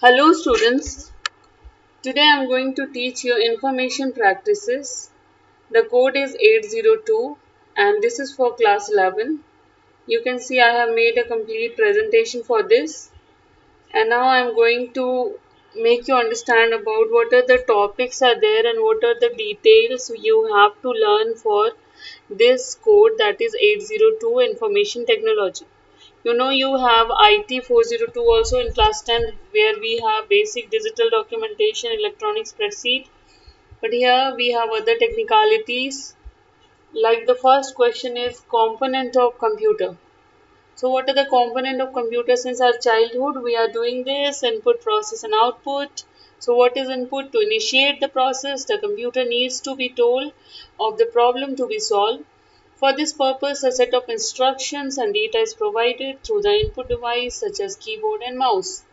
Hello students, today I am going to teach you information practices. The code is 802 and this is for class 11. You can see I have made a complete presentation for this and now I am going to make you understand about what are the topics are there and what are the details you have to learn for this code, that is 802 information technology. You have IT 402 also in class 10 where we have basic digital documentation, electronic spreadsheet. But here we have other technicalities. Like the first question is component of computer. So what are the component of computer? Since our childhood we are doing this input, process and output. So what is input? To initiate the process, the computer needs to be told of the problem to be solved. For this purpose, a set of instructions and data is provided through the input device such as keyboard and mouse.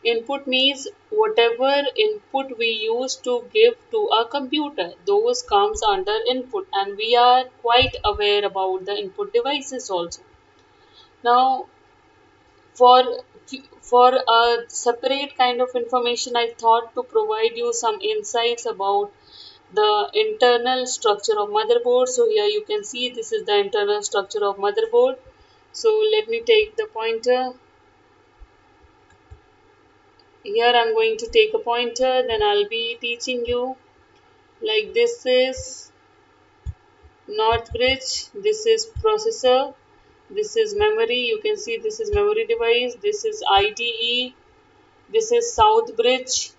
Input means whatever input we use to give to a computer, those comes under input, and we are quite aware about the input devices also. Now, for for a separate kind of information, I thought to provide you some insights about the internal structure of motherboard. So here you can see this is the internal structure of motherboard. So let me take the pointer. Here I'm going to take a pointer, then I'll be teaching you. Like this is north bridge, this is processor, this is memory. You can see this is memory device, this is IDE, this is south bridge,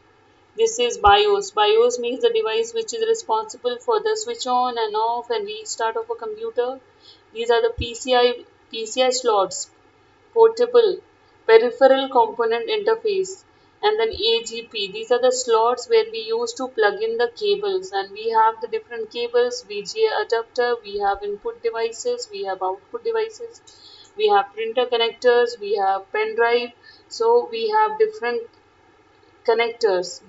this is BIOS. BIOS means the device which is responsible for the switch on and off and restart of a computer. These are the PCI slots, portable, peripheral component interface, and then AGP. These are the slots where we use to plug in the cables, and we have the different cables, VGA adapter, we have input devices, we have output devices, we have printer connectors, we have pen drive. So we have different connectors,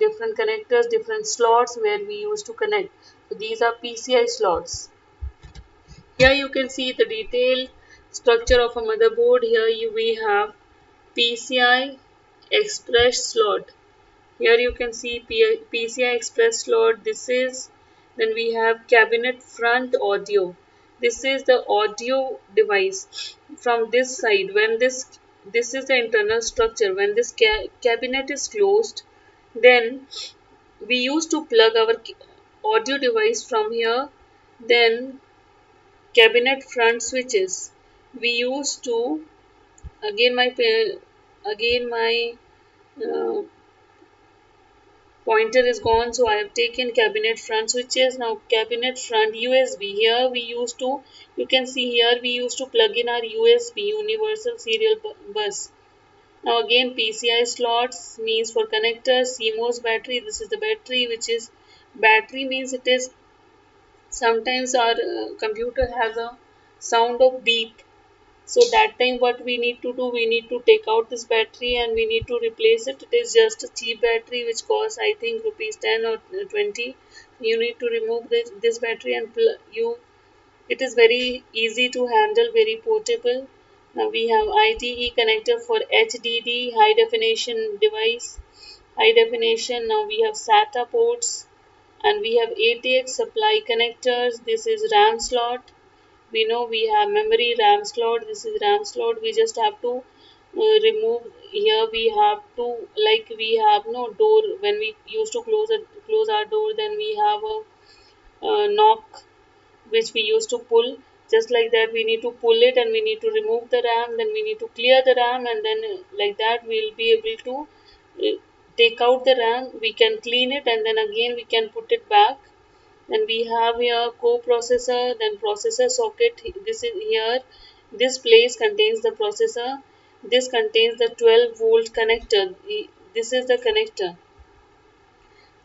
different slots where we use to connect. So these are PCI slots. Here you can see the detailed structure of a motherboard. We have PCI Express slot. Here you can see PCI Express slot. Then we have cabinet front audio. This is the audio device from this side. When this is the internal structure. When this cabinet is closed, then we used to plug our audio device from here. Then cabinet front switches. We used to again my again my uh, pointer is gone, so I have taken cabinet front switches. Now cabinet front USB. Here we used to, you can see here we used to plug in our USB, universal serial bus. Now again PCI slots means for connectors, CMOS battery. This is the battery, which is battery means it is sometimes our computer has a sound of beep. So that time what we need to do, we need to take out this battery and we need to replace it. It is just a cheap battery which costs I think rupees 10 or 20. You need to remove this battery and it is very easy to handle, very portable. Now we have IDE connector for HDD, high definition device, high definition. Now we have SATA ports and we have ATX supply connectors. This is RAM slot. We know we have memory RAM slot. This is RAM slot. We just have to remove. Here we have to, like we have no door when we used to close our door, then we have a knock which we used to pull. Just like that we need to pull it and we need to remove the RAM, then we need to clear the RAM, and then like that we'll be able to uh, take out the RAM. We can clean it and then again we can put it back. Then we have here coprocessor, then processor socket. This is here, this place contains the processor. This contains the 12-volt connector. This is the connector.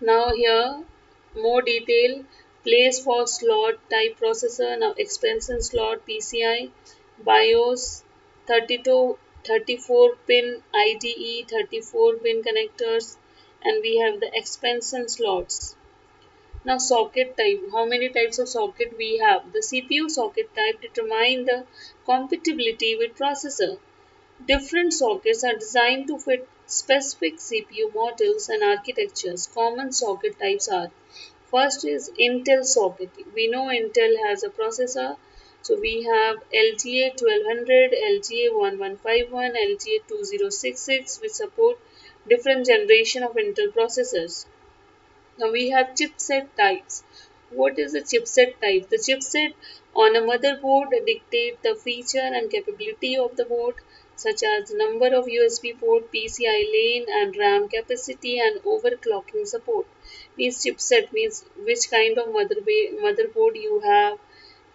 Now here more detail, place for slot type processor. Now expansion slot PCI, BIOS, 32 34 pin IDE, 34 pin connectors, and we have the expansion slots. Now socket type, how many types of socket we have? The CPU socket type determine the compatibility with processor. Different sockets are designed to fit specific CPU models and architectures. Common socket types are: first is Intel socket. We know Intel has a processor. So we have LGA 1200, LGA 1151, LGA 2066 which support different generation of Intel processors. Now we have chipset types. What is a chipset type? The chipset on a motherboard dictate the feature and capability of the board, such as number of USB port, PCI lane, and RAM capacity and overclocking support. Means chipset means which kind of motherboard you have,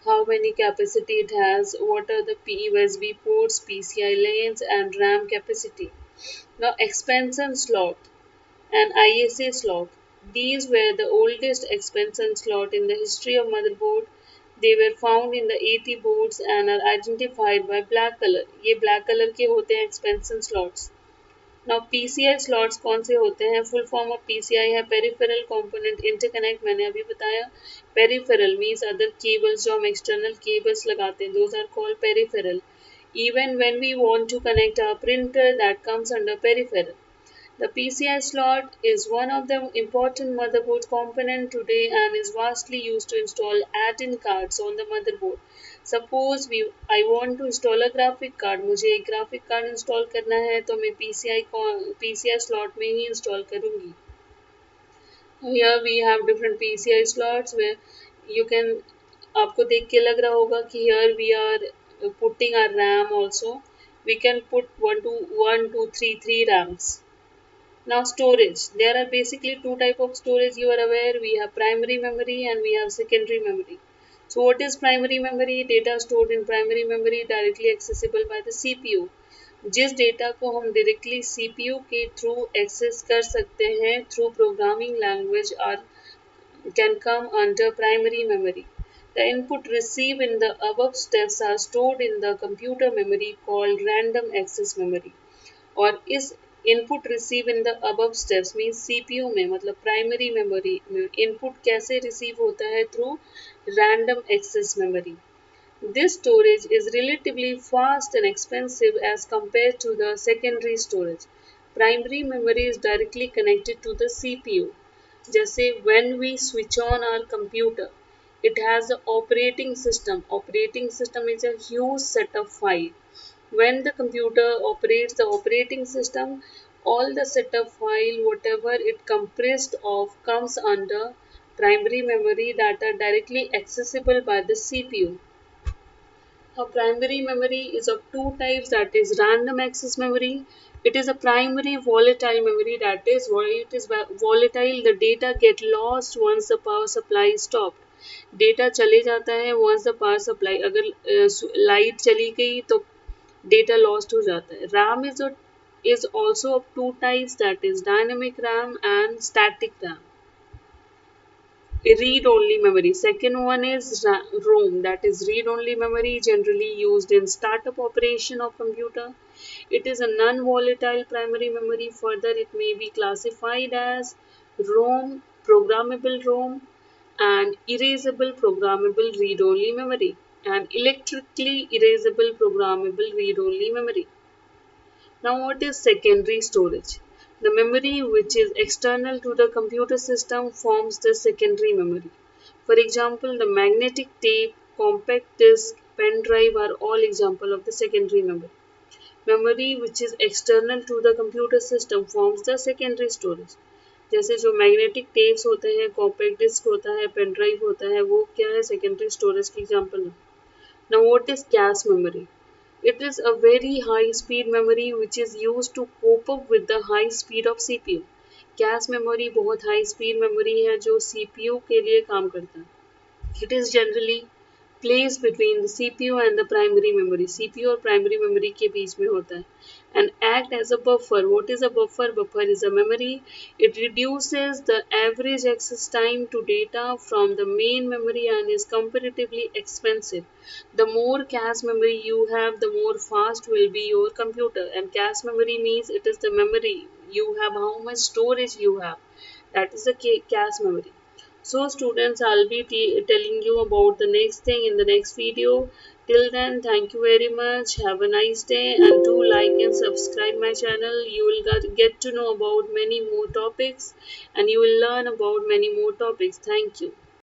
how many capacity it has, what are the USB ports, PCI lanes, and RAM capacity. Now expansion slot and ISA slot. These were the oldest expansion slot in the history of motherboard. They were found in the 80 boards and are identified by black color. ये black color के होते हैं expansion slots. Now PCI slots कौन से होते हैं? Full form of PCI है Peripheral Component Interconnect. मैंने अभी बताया. Peripheral means other cables जो हम external cables लगाते हैं. Those are called peripheral. Even when we want to connect a printer, that comes under peripheral. The PCI slot is one of the important motherboard component today and is vastly used to install add-in cards on the motherboard. Suppose I want to install a graphic card. मुझे एक graphic card install करना है तो मैं PCI slot में ही install करूँगी. Here we have different PCI slots where you can आपको देख के लग रहा होगा कि here we are putting our RAM also. We can put 1 2 3 RAMs. Now storage. There are basically two type of storage you are aware. We have primary memory and we have secondary memory. So what is primary memory? Data stored in primary memory directly accessible by the CPU. जिस data को हम directly CPU के through access कर सकते हैं through programming language और can come under primary memory. The input received in the above steps are stored in the computer memory called random access memory. और इस input receive in the above steps mean CPU में मतलब primary memory में input कैसे receive होता है through random access memory. This storage is relatively fast and expensive as compared to the secondary storage. Primary memory is directly connected to the CPU. जैसे when we switch on our computer, it has the operating system. Operating system is a huge set of files. When the computer operates the operating system, all the setup file, whatever it compressed of, comes under primary memory that are directly accessible by the CPU. A primary memory is of two types, that is random access memory. It is a primary volatile memory, that is why it is volatile. The data get lost once the power supply is stopped. Data चले जाता है once the power supply अगर light चली गई तो data lost हो जाता है. RAM is also of two types, that is dynamic RAM and static RAM. Read only memory. Second one is ROM, that is read only memory, generally used in startup operation of computer. It is a non-volatile primary memory. Further, it may be classified as ROM, programmable ROM, and erasable programmable read-only memory, and electrically erasable programmable read-only memory. Now, what is secondary storage? The memory which is external to the computer system forms the secondary memory. For example, the magnetic tape, compact disc, pen drive are all examples of the secondary memory. Memory which is external to the computer system forms the secondary storage. जैसे जो magnetic tapes होते हैं, compact disc होता है, pen drive होता है, वो क्या है? सेकेंडरी स्टोरेज की एग्जांपल है. Now what is cache memory? It is a very high speed memory which is used to cope up with the high speed of CPU. Cache memory बहुत high speed memory है जो CPU के लिए काम करता है. It is generally placed between the CPU and the primary memory. CPU और primary memory के बीच में होता है. And act as a buffer. What is a buffer? Buffer is a memory. It reduces the average access time to data from the main memory and is comparatively expensive. The more cache memory you have, the more fast will be your computer. And cache memory means it is the memory you have, how much storage you have. That is the cache memory. So students, I'll be telling you about the next thing in the next video. Till then, thank you very much. Have a nice day and do like and subscribe my channel. You will get to know about many more topics and you will learn about many more topics. Thank you.